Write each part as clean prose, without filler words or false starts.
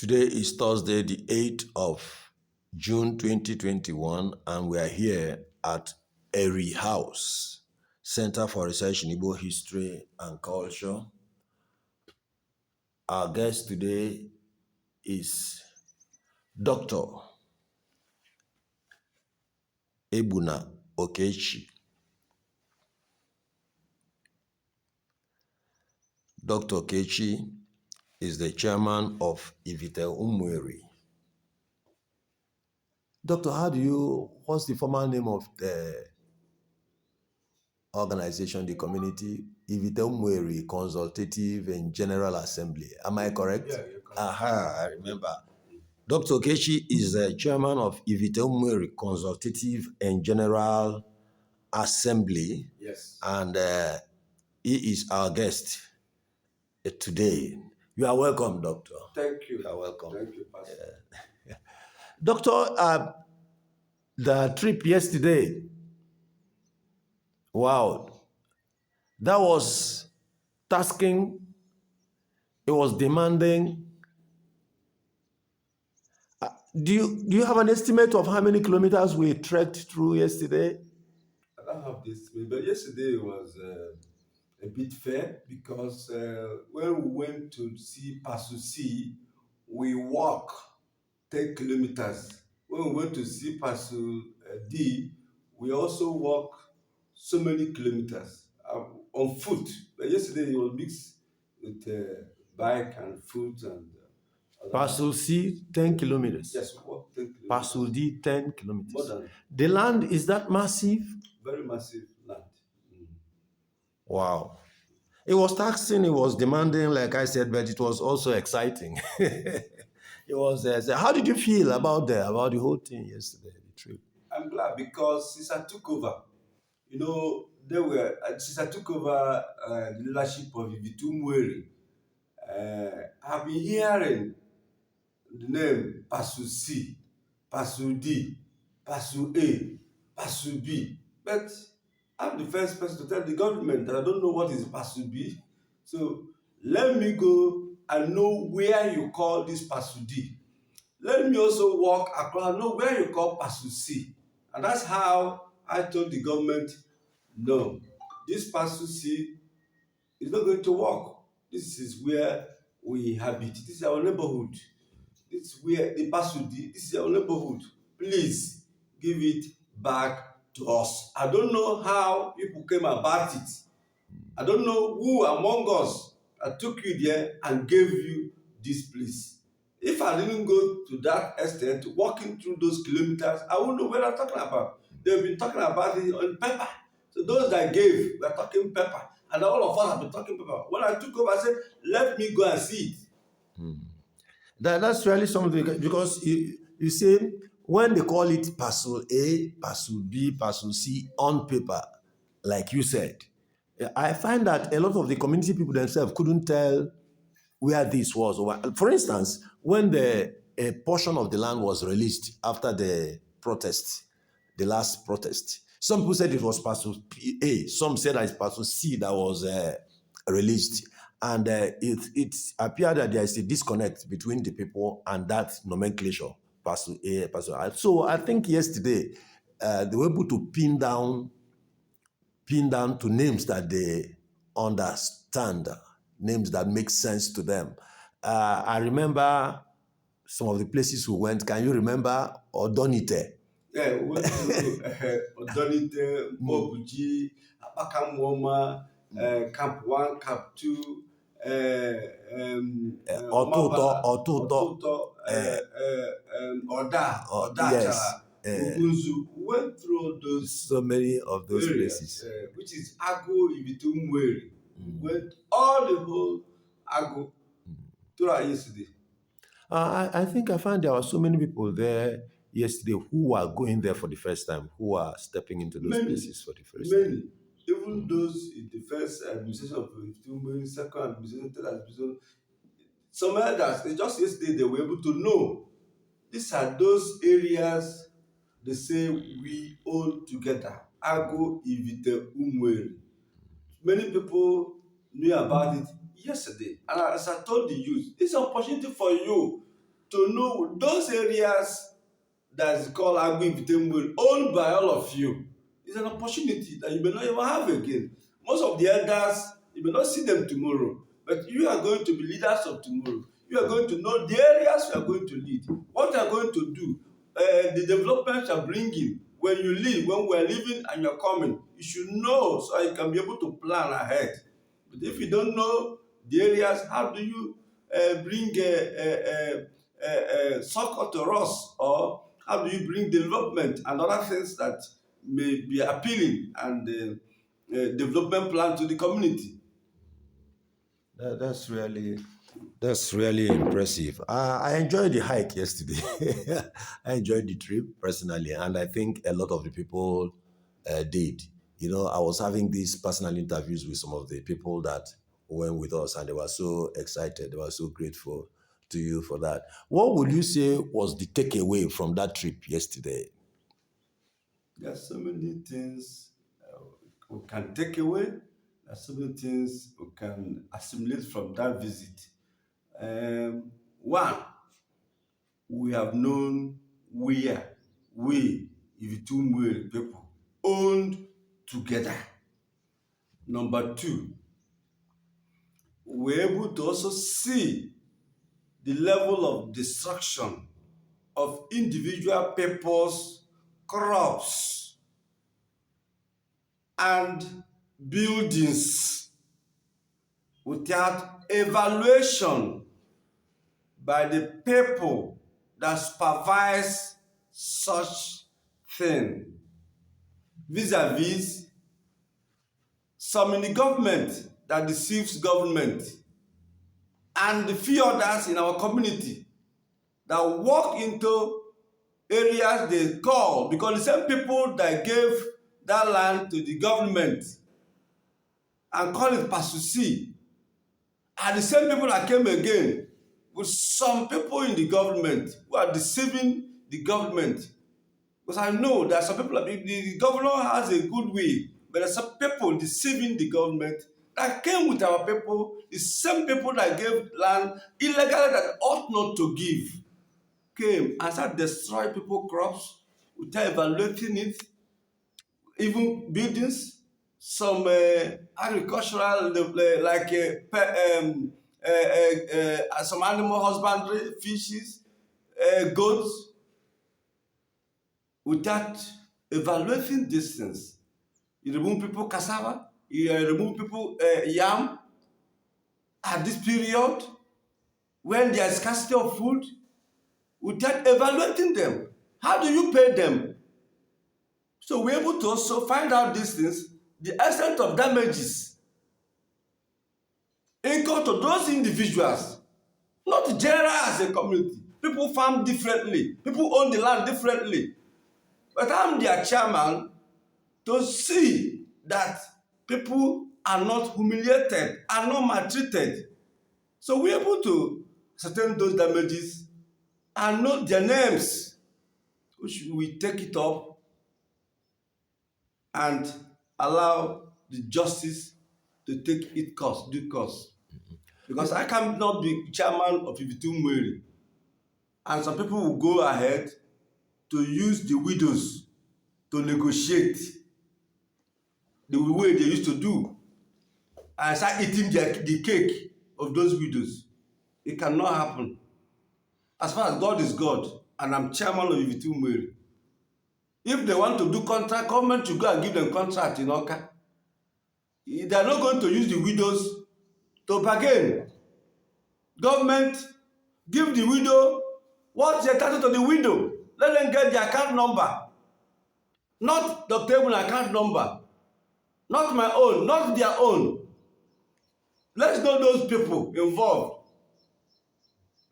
Today is Thursday, the 8th of June 2021, and we are here at Eri House, Center for Research in Igbo History and Culture. Our guest today is Dr. Ebuna Okechi. Dr. Okechi is the chairman of Ivite Umueri. Doctor, what's the formal name of the organization, the community? Ivite Umueri Consultative and General Assembly. Am I correct? Yeah, you're correct. Aha, I remember. Dr. Okechi is the chairman of Ivite Umueri Consultative and General Assembly. Yes. And he is our guest today. You are welcome, Doctor. Thank you. You are welcome. Thank you, Pastor. Doctor, the trip yesterday, wow, that was tasking, it was demanding. Do you have an estimate of how many kilometers we trekked through yesterday? I don't have this, but yesterday was a bit fair because when we went to see Pasu C, we walk 10 kilometers. When we went to see Pasu D, we also walk so many kilometers on foot. But yesterday it was mixed with bike and foot and Pasul C, 10 kilometers. Yes, we walked 10 kilometers. Pasul D, 10 kilometers. More than the land, is that massive? very massive land. Wow. It was taxing, it was demanding, like I said, but it was also exciting. It was. How did you feel about the whole thing yesterday, the trip? I'm glad because since I took over, since I took over the leadership of Ivite Umueri, I've been hearing the name Pasu C, Pasu D, Pasu A, Pasu B. But I'm the first person to tell the government that I don't know what is Pasu B. So let me go and know where you call this Pasu D. Let me also walk across, know where you call Pasu C. And that's how I told the government, no, this Pasu C is not going to work. This is where we inhabit. This is our neighborhood. This is where the Pasu D, this is our neighborhood. Please give it back to us. I don't know how people came about it. I don't know who among us took you there and gave you this place. If I didn't go to that extent, walking through those kilometers, I wouldn't know what I'm talking about. They've been talking about it on paper. So those that gave were talking paper. And all of us have been talking paper. When I took over, I said, let me go and see it. That's really something, because you see, when they call it Pasul A, Pasul B, Pasul C on paper, like you said, I find that a lot of the community people themselves couldn't tell where this was. For instance, when a portion of the land was released after the protest, the last protest, some people said it was Pasul A, some said that it's Pasul C that was released. And it appeared that there is a disconnect between the people and that nomenclature, Pasul A, Pasul I. So I think yesterday they were able to pin down to names that they understand, names that make sense to them. I remember some of the places we went. Can you remember Odonite? Yeah, we went to Odonite, Mobuji, Apakamwoma, Camp 1, Camp 2, Otuto, Oda, yes, Ugunzu. We went through those so many of those areas, places. which is Ago, Ivite Umueri. We went all the whole Ago throughout yesterday. I think I found there were so many people there yesterday who were going there for the first time, who are stepping into those places for the first time. Even those in the first administration of Ivite Umueri, second administration, third administration, some elders, just yesterday they were able to know these are those areas they say we own together. Ago, Ivite Umueri. Many people knew about it yesterday. And as I told the youth, it's an opportunity for you to know those areas that is called Agbo-Ivitemweri, owned by all of you, is an opportunity that you may not ever have again. Most of the elders, you may not see them tomorrow, but you are going to be leaders of tomorrow. You are going to know the areas you are going to lead, what you are going to do, the developments you are bringing. When you leave, when we are leaving and you are coming, you should know so you can be able to plan ahead. But if you don't know the areas, how do you bring succor to us, or how do you bring development and other things that may be appealing and development plan to the community? That's really impressive. I enjoyed the hike yesterday. I enjoyed the trip personally, and I think a lot of the people did. I was having these personal interviews with some of the people that went with us, and they were so excited. They were so grateful to you for that. What would you say was the takeaway from that trip yesterday? There are so many things we can take away. There are so many things we can assimilate from that visit. One, we have known where we, Ivitumweri people, owned together. Number two, we're able to also see the level of destruction of individual people's crops and buildings without evaluation by the people that supervise such thing, vis-a-vis some in the government that deceives government, and the few others in our community that walk into areas they call, because the same people that gave that land to the government and call it Pasusi are the same people that came again with some people in the government who are deceiving the government. Because I know that some people, the governor has a good way, but there are some people deceiving the government that came with our people, the same people that gave land illegally that ought not to give, came and started destroying people's crops without evaluating it, even buildings, some agricultural, like some animal husbandry, fishes, goats, without evaluating these things. You remove people cassava, you remove people yam at this period when there is scarcity of food, without evaluating them. How do you pay them? So we're able to also find out these things, the extent of damages incurred to those individuals, not general as a community. People farm differently, people own the land differently. But I'm their chairman to see that people are not humiliated, are not maltreated. So we're able to ascertain those damages and know their names, which we take it up and allow the justice to take its course, due course. Because I cannot be chairman of Ivitumweri, and some people will go ahead to use the widows to negotiate the way they used to do and start eating the cake of those widows. It cannot happen. As far as God is God, and I'm chairman of Ivitumweri, if they want to do contract, government should go and give them contract in Oka. They are not going to use the widows to bargain. Government give the widow what's entitled to the widow. Let them get the account number, not the table account number, not my own, not their own. Let's know those people involved,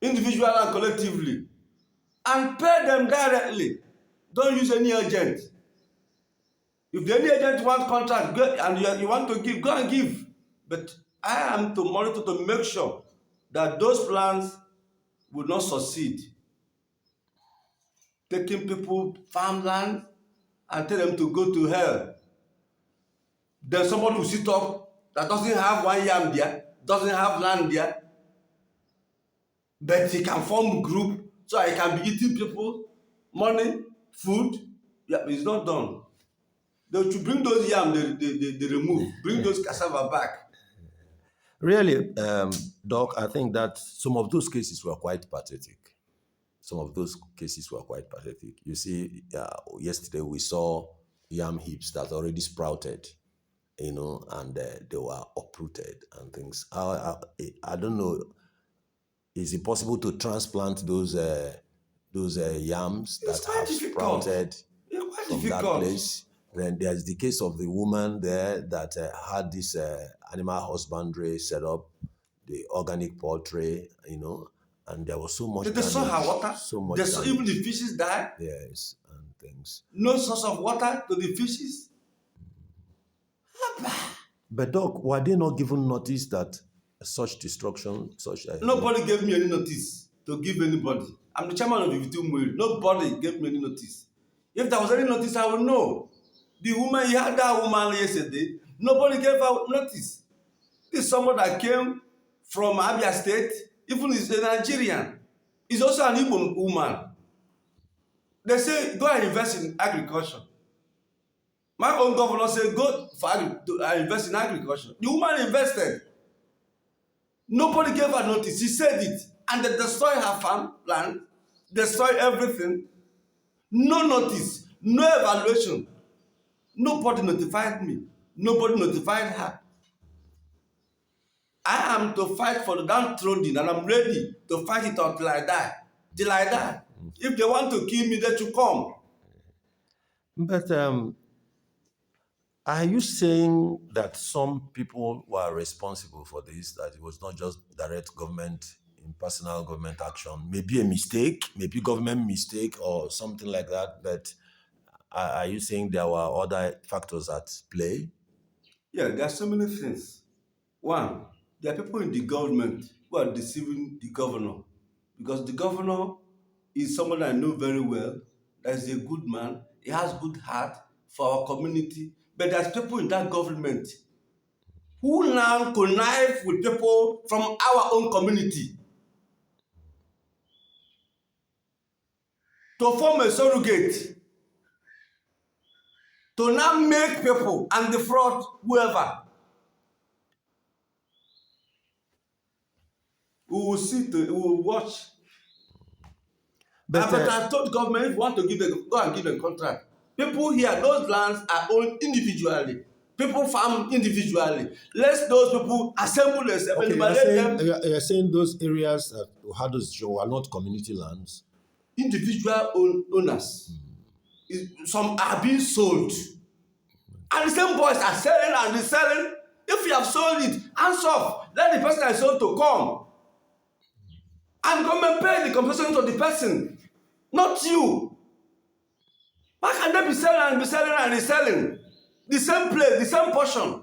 individually and collectively, and pay them directly. Don't use any agent. If any agent wants contract, go, and you want to give, go and give. But I am to monitor to make sure that those plans will not succeed. Taking people farmland and tell them to go to hell. Then somebody will sit up that doesn't have one yam there, doesn't have land there, but he can form a group so I can be eating people, money, food. Yeah, it's not done. They should bring those yam they remove, bring those cassava back. Really, Doc, I think that some of those cases were quite pathetic. Some of those cases were quite pathetic. You see, yesterday we saw yam heaps that already sprouted, and they were uprooted and things. I don't know. Is it possible to transplant those yams It's that quite have difficult. sprouted It's quite from that difficult. place? Then there's the case of the woman there that had this animal husbandry set up, the organic poultry, and there was so much They saw her damage, water. so much They saw even damage. the fishes die. Yes, and things. No source of water to the fishes. But Doc, were they not given notice that such destruction, such Nobody gave me any notice to give anybody. I'm the chairman of the Vitumwil. Nobody gave me any notice. If there was any notice, I would know. The woman, he had that woman yesterday. Nobody gave her notice. This is someone that came from Abia State, even is a Nigerian. He's also an Igbo woman. They say, go and invest in agriculture. My own governor said, go for invest in agriculture. The woman invested. Nobody gave her notice. She said it. And they destroyed her farm land, destroyed everything. No notice, no evaluation. Nobody notified me. Nobody notified her. I am to fight for the downtrodden, and I'm ready to fight it until I die. Till I die. If they want to kill me, they should come. But are you saying that some people were responsible for this, that it was not just direct government, impersonal government action? Maybe a mistake, maybe government mistake or something like that, but are you saying there were other factors at play? Yeah, there are so many things. One, there are people in the government who are deceiving the governor, because the governor is someone I know very well, that is a good man, he has good heart for our community, but there's people in that government who now connive with people from our own community to form a surrogate, to now make people and defraud whoever. We will we will watch. But I told government, if you want to give them, go and give them contract. People here, those lands are owned individually. People farm individually. Let those people assemble themselves. Okay, you're saying those areas that had those are not community lands? Individual owners. Some are being sold. And the same boys are selling and reselling. If you have sold it, hands off. Let the person I sold to come. And government pay the compensation to the person, not you. Why can they be selling and reselling? The same place, the same portion.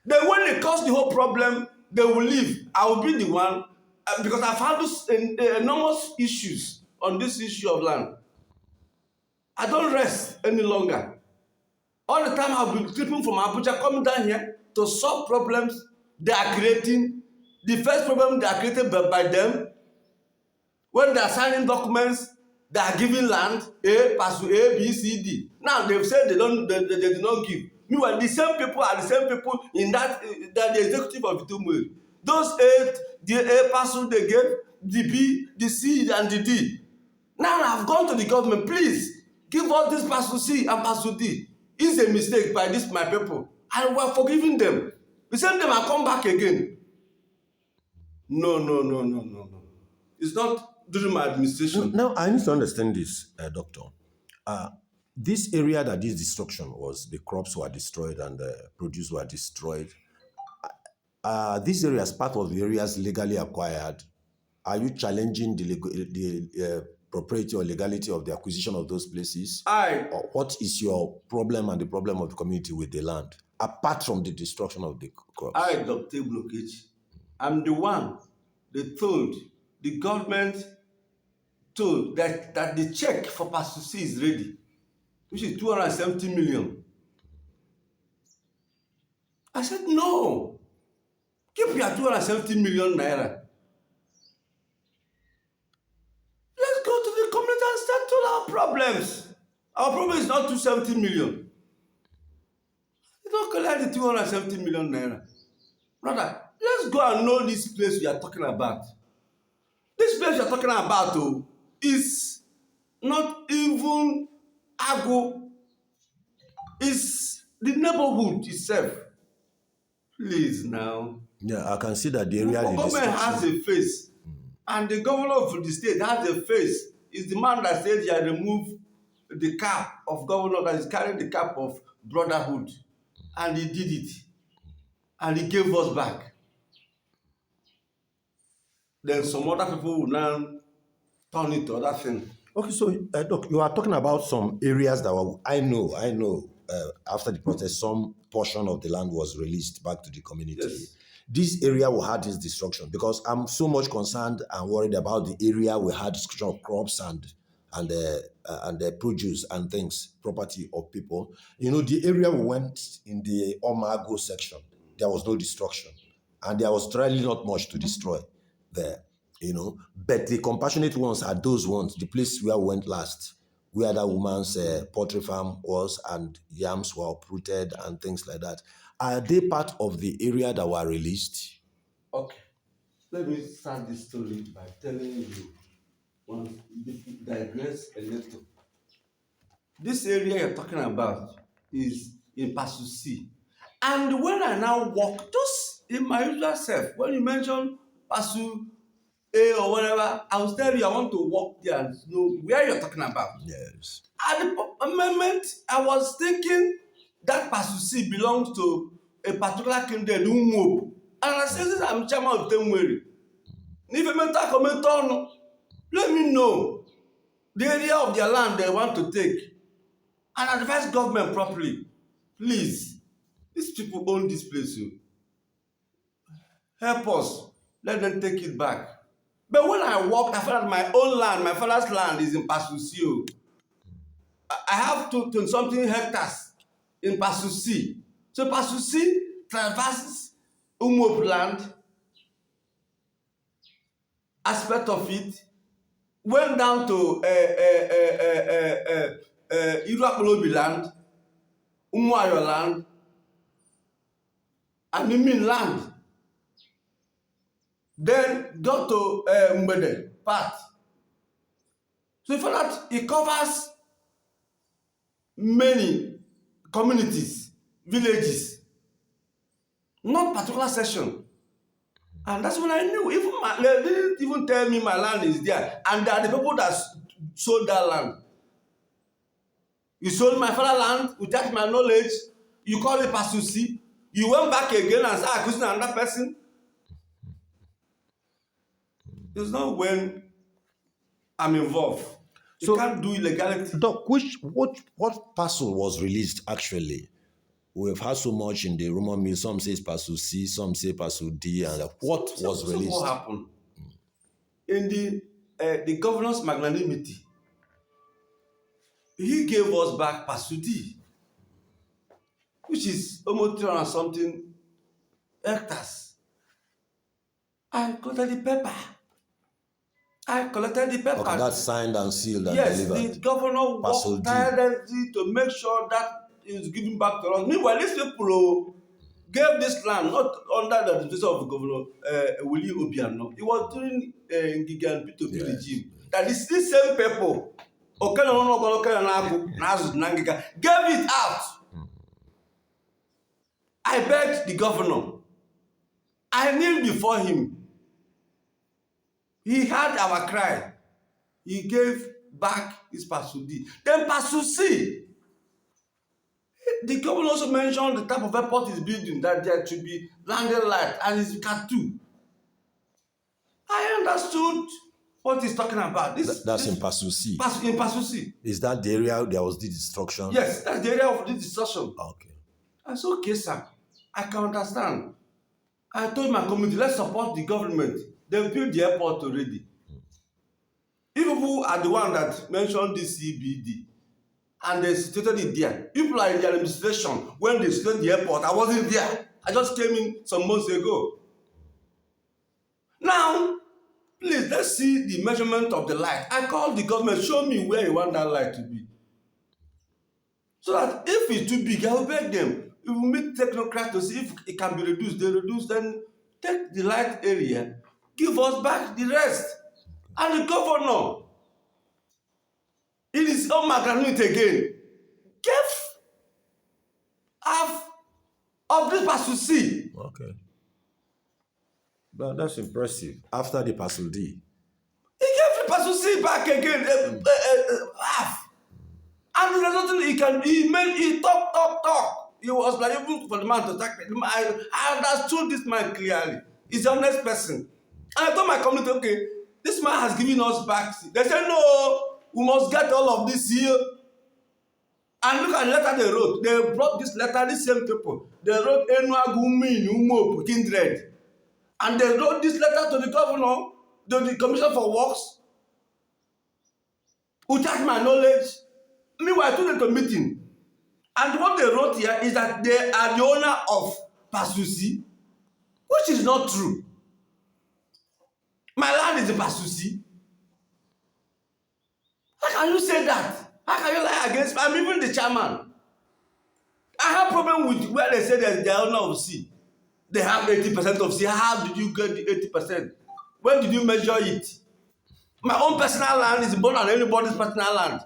Then when they cause the whole problem, they will leave. I will be the one, because I've handled enormous issues on this issue of land. I don't rest any longer. All the time I've been tripping from Abuja, coming down here to solve problems they are creating. The first problem they are created by them, when they are signing documents, they are giving land, parcel A, B, C, D. Now they've said they did not give. Meanwhile, the same people are the same people in that the executive of Vitumwil. Those the A parcel they gave, the B, the C, and the D. Now I've gone to the government, please give us this parcel C and parcel D. It's a mistake by this my people, and we're forgiving them. We send them and come back again. No. It's not during my administration. Now, I need to understand this, Doctor. This area that this destruction was, the crops were destroyed and the produce were destroyed. These areas, part of the areas legally acquired, are you challenging the propriety or legality of the acquisition of those places? Or what is your problem and the problem of the community with the land, apart from the destruction of the crops? Dr. Blockage, I'm the one they told, the government told that the check for Pastor C is ready, which is 270 million. I said, no. Keep your 270 million naira. problems. Our problem is not 270 million. You don't collect the 270 million naira. Brother, let's go and know this place we are talking about. This place we are talking about is not even Ago. It's the neighborhood itself. Please now. Yeah, I can see that the area. The government has a face, and the governor of the state has a face. Is the man that said he had removed the cap of governor that is carrying the cap of brotherhood, and he did it, and he gave us back. Then some other people will now turn it to other thing. Okay, so look, you are talking about some areas that were, I know. After the protest, some portion of the land was released back to the community. Yes. This area will have this destruction because I'm so much concerned and worried about the area we had destruction of crops and the produce and things, property of people. You know, the area we went in the Omago section, there was no destruction, and there was really not much to destroy there. You know, but the compassionate ones are those ones, the place where we went last, where that woman's poultry farm was and yams were uprooted and things like that. Are they part of the area that were released? Okay, let me start this story by telling you once digress a little. This area you're talking about is in Pasusi. And when I now walk, just in my usual self, when you mention Pasu A or whatever, I will tell you I want to walk there and know where you're talking about. Yes. At the moment, I was thinking that Pasusi belongs to a particular kingdom, Umuopu. And I said, since I'm chairman of Temweri, let me know the area of their land they want to take and advise government properly. Please, these people own this place. Help us, let them take it back. But when I walked, I found my own land, my father's land is in Pasusi. I have 20-something hectares in Pasusi. So Pasusi traverses Umuopu land, aspect of it, went down to Iruakolobi land, Umuayo land, and Imin land. Then got to Mbede part. So for that, it covers many communities, villages, not particular section. And that's when I knew, they didn't even tell me my land is there. And they are the people that sold that land. You sold my father land without my knowledge. You call it Pasusi. You went back again and started accusing another person. It's not when I'm involved. You can't do illegality. Doc, what parcel was released actually? We've had so much in the rumor mill. Some say Parcel C, some say Parcel D, and what was released? What happened? In the governor's magnanimity, he gave us back Parcel D, which is almost 300 something hectares. I collected the paper. Okay, that's signed and sealed and delivered. Yes, the governor worked tirelessly to make sure that is given back to us. Meanwhile, these people gave this land not under the administration of Governor Willie Obiano. It was during Ngige and P2P regime. That is these same people gave it out. I begged the governor. I kneeled before him. He heard our cry. He gave back his Parcel D. Then Parcel C. The governor also mentioned the type of airport he's building, that there should be landing light and it's Cat 2. I understood what he's talking about. That's in Parcel C. In Parcel C. Is that the area there was the destruction? Yes, that's the area of the destruction. Okay. I said, okay, sir, I can understand. I told my community, let's support the government. They've built the airport already. You people are the one that mentioned this CBD. And they situated it there. People are in the administration. When they situated the airport, I wasn't there. I just came in some months ago. Now, Please, let's see the measurement of the light. I called the government, show me where you want that light to be. So that if it's too big, I will beg them. We will meet technocrats to see if it can be reduced. They reduce, then take the light area, give us back the rest. And the governor, in his own magnanimity again, gave half of this Parcel C. Okay. But that's impressive. After the Parcel D. He gave the Parcel C back again, half. And there's nothing he can, he talk. He was like, even for the man to attack him, I understood this man clearly. He's an honest person. And I told my community, okay, this man has given us back. They said, no, we must get all of this here. And look at the letter they wrote. They brought this letter, these same people. They wrote Enuagumin Umo Kindred. And they wrote this letter to the governor, to the Commission for Works, without my knowledge. Meanwhile, I took them to a meeting. And what they wrote here is that they are the owner of Parcel C, which is not true. My land is the Parcel C. How can you say that? How can you lie against me? I'm even the chairman. I have problem with where they say they're the owner of C. They have 80% of C. How did you get the 80%? When did you measure it? My own personal land is more than anybody's personal land.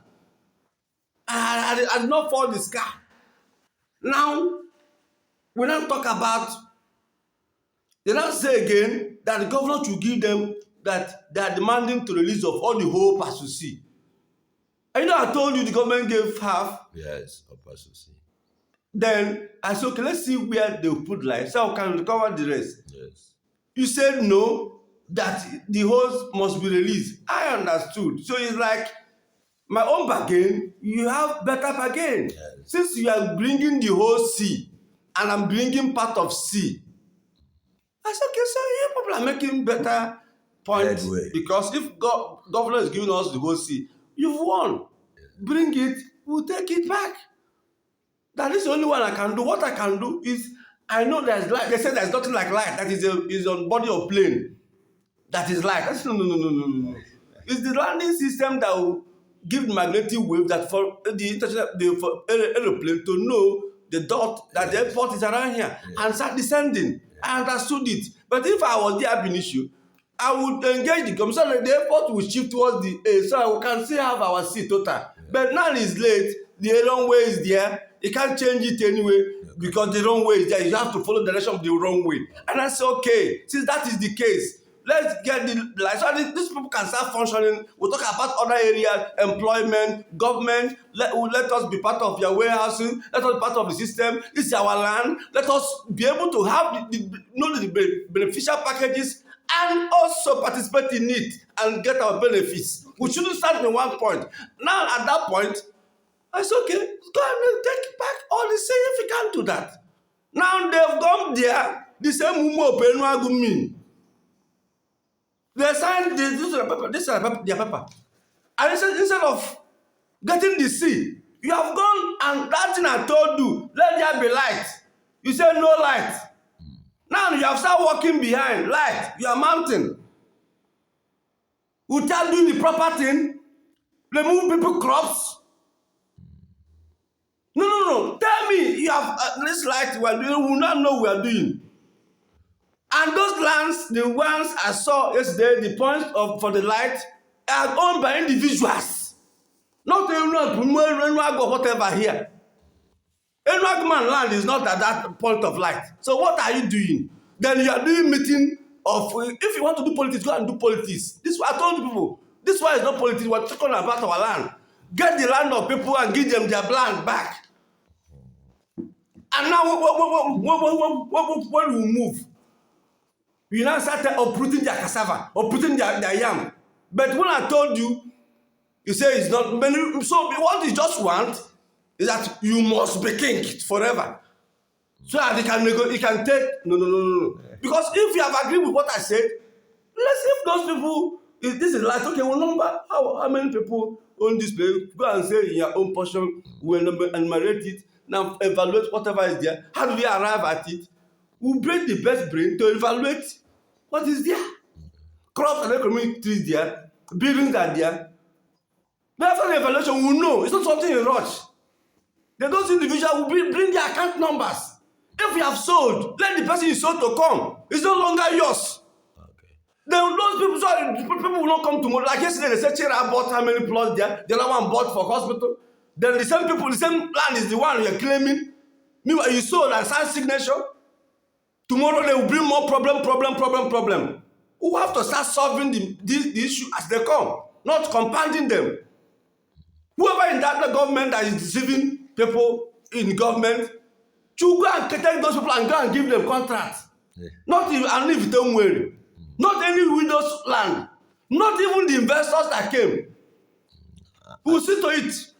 I did not fall the sky. Now, we now talk about, they now say again that the governor should give them that they are demanding to release of all the whole Parcel C. And you know, I told you the government gave half. Yes, of Parcel C. Then I said, okay, let's see where they will put light, so I can recover the rest. Yes. You said no, that the whole must be released. I understood. So it's like, my own bargain, you have better bargain. Yes. Since you are bringing the whole C, and I'm bringing part of C. I said, okay, so you people are making better points. Headway. Because if governor is giving us the whole C, you've won. Bring it, we'll take it back. That is the only one I can do. What I can do is, I know there's light. They say there's nothing like light. That is on body of plane. That is light. That's no. It's the landing system that will give the magnetic wave that for the international for aeroplane to know the dot that the airport is around here and start descending. I understood it. But if I was there having issue, I would engage the government so that the airport will shift towards the A so we can still have our seat total. But now it's late, the runway is there, you can't change it anyway because the runway is there. You have to follow the direction of the runway. And I said, okay, since that is the case, let's get the light so these people can start functioning. We'll talk about other areas, employment, government. Let us be part of your warehousing. Let us be part of the system. This is our land. Let us be able to have the beneficial packages and also participate in it and get our benefits. We shouldn't start in one point. Now at that point, I said, okay, go and take back all the same if you can't do that. Now they've gone there, the same Umo Penuagumin. They signed this is their paper. And instead of getting the C, you have gone and that thing I told you, let there be light. You say no light. Now you have started walking behind light. You are mounting. Without doing the proper thing, remove people crops. No. Tell me, you have this light we are doing, we will not know we are doing. And those lands, the ones I saw yesterday, the points for the light, are owned by individuals. Not whatever here. Enuagman land is not at that point of light. So what are you doing? Then you are doing meeting of, if you want to do politics, go and do politics. This is what I told people. This one is not politics. We're talking about our land. Get the land of people and give them their land back. And now when we move, you now start uprooting their cassava, uprooting their yam. But when I told you, you say it's not. So what you just want is that you must be king forever. So that you can take. No. Because if you have agreed with what I said, let's see if those people, if this is like, okay, we'll number how many people own this place. Go and say in your own portion, we'll enumerate it. Now evaluate whatever is there. How do we arrive at it? We bring the best brain to evaluate what is there. crops and economic trees there, buildings are there. But after the evaluation, we will know. It's not something in rush. Then those individuals will bring their account numbers. If you have sold, let the person you sold to come. It's no longer yours. Okay. Then those people, so people will not come tomorrow. Like yesterday, they said Chira bought how many plots there. The other one bought for hospital. Then the same people, the same land is the one you're claiming. Meanwhile, you sold and signed signature. Tomorrow they will bring more problem. We have to start solving the issue as they come, not compounding them. Whoever in that government that is deceiving people in government, should go and take those people and go and give them contracts. Yeah. Not even, and if don't worry. Not any widow's land. Not even the investors that came. Who will see to it.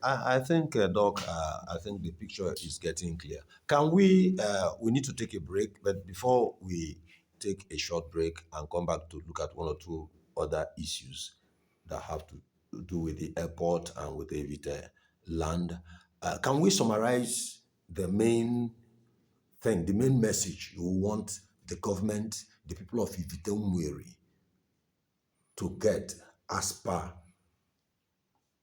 I think, Doc, I think the picture is getting clear. Can we need to take a break, but before we take a short break and come back to look at one or two other issues that have to do with the airport and with the Evite land, can we summarize the main thing, the main message you want the government, the people of Evite Umweri to get as per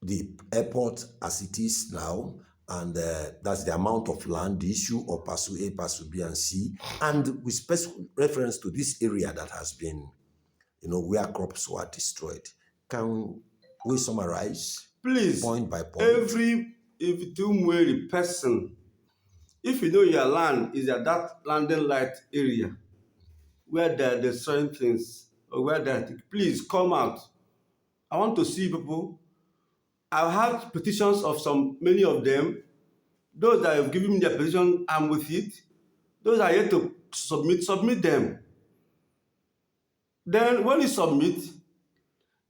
the airport as it is now, and that's the amount of land, the issue of Parcel A, Parcel B, and C, and with special reference to this area that has been, where crops were destroyed. Can we summarize, please, point by point? Every Evite Umweri person, if you know your land is at that landing light area where they're destroying things, or where they're, please come out. I want to see people. I've had petitions of many of them. Those that have given me their petition, I'm with it. Those that are yet to submit them. Then when you submit,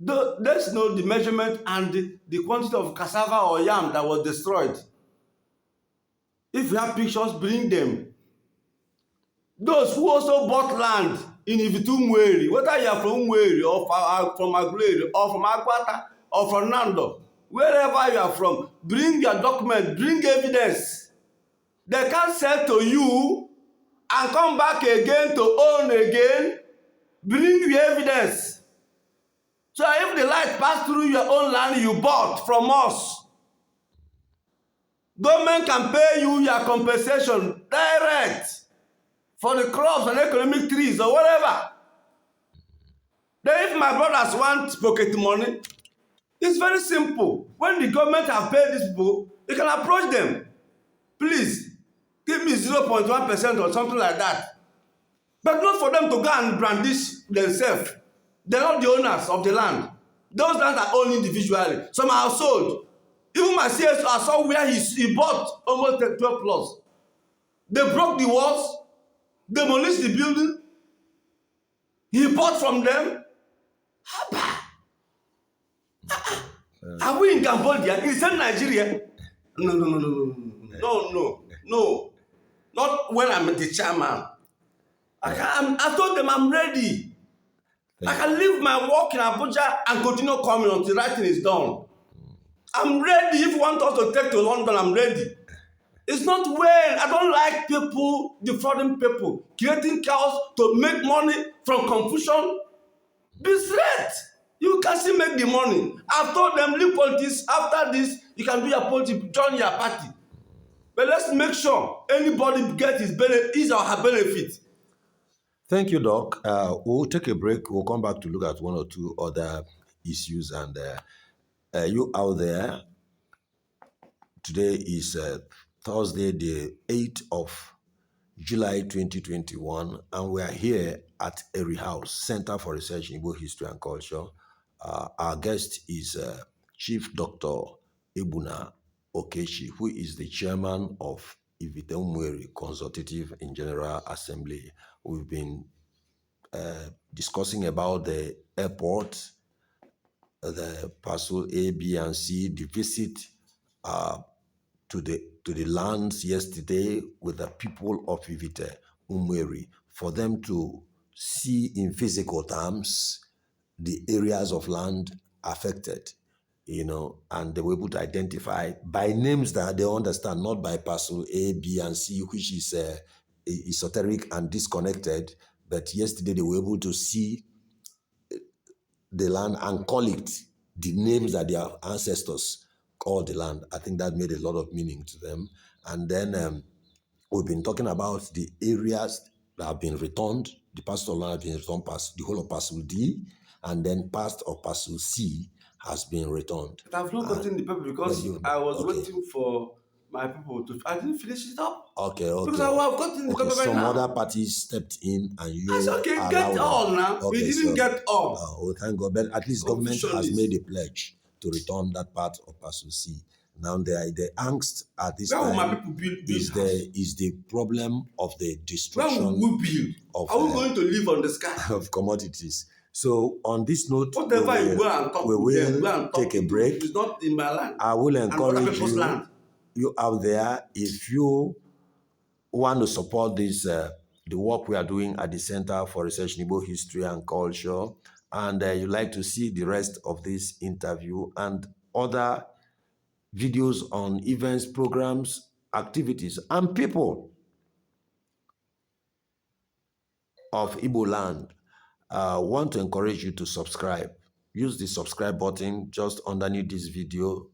let's know the measurement and the quantity of cassava or yam that was destroyed. If you have pictures, bring them. Those who also bought land in Evite Umweri, whether you are from Umweri or from Aguleri or from Akwata or from Nando, wherever you are from, bring your document, bring evidence. They can't sell to you and come back again to own again. Bring your evidence. So if the light passed through your own land you bought from us, government can pay you your compensation direct for the crops and economic trees or whatever. Then if my brothers want pocket money, it's very simple. When the government have paid these people, you can approach them. Please, give me 0.1% or something like that. But not for them to go and brandish themselves. They're not the owners of the land. Those lands are owned individually. Some are sold. Even my CS, I saw where he bought almost 12 plots. They broke the walls, demolished the building. He bought from them. Are we in Cambodia? Is that Nigeria? No. Not when I'm the chairman. I told them I'm ready. I can leave my work in Abuja and continue coming until writing is done. I'm ready. If you want us to take to London, I'm ready. It's not when. I don't like people defrauding people, creating chaos to make money from confusion. Be straight. You can still make the money. I've told them, leave politics. After this, you can do your politics, join your party. But let's make sure anybody gets his or her benefit. Thank you, Doc. We'll take a break. We'll come back to look at one or two other issues. And you out there, today is Thursday, the 8th of July 2021, and we are here at Eri House, Center for Research in Igbo History and Culture. Our guest is Chief Dr. Egbuna Okechi, who is the chairman of Evite Umweri Consultative and General Assembly. We've been discussing about the airport, the Parcel A, B, and C, the visit to the lands yesterday with the people of Evite Umweri, for them to see in physical terms the areas of land affected, and they were able to identify by names that they understand, not by Parcel A, B, and C, which is esoteric and disconnected. But yesterday they were able to see the land and call it the names that their ancestors called the land. I think that made a lot of meaning to them. And then we've been talking about the areas that have been returned. The parcel of land has been returned past the whole of parcel D, and then part of parcel C has been returned. But I've not gotten the paper because I was waiting for my people to. I didn't finish it up. Okay. Because I have gotten the paper right Some now. other parties stepped in and you. I said, okay, get all now. Okay, We didn't get all. Oh, thank God. But at least government has made a pledge to return that part of parcel C. Now the angst at this Where time will my people build is the problem of the destruction. Where will we build? Are we going to live on the sky? Of commodities. So on this note, whatever you go and talk we will them, take a break. It's not in my land. I will encourage you out there, if you want to support this, the work we are doing at the Center for Research in Igbo History and Culture, and you like to see the rest of this interview and other videos on events, programs, activities, and people of Igbo land, want to encourage you to subscribe. Use the subscribe button just underneath this video.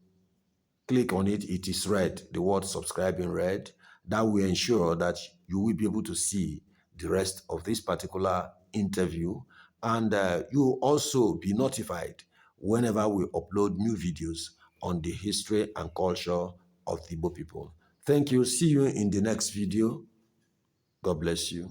Click on it. It is red, the word subscribe in red. That will ensure that you will be able to see the rest of this particular interview, and you will also be notified whenever we upload new videos on the history and culture of the Igbo people. Thank you. See you in the next video. God bless you.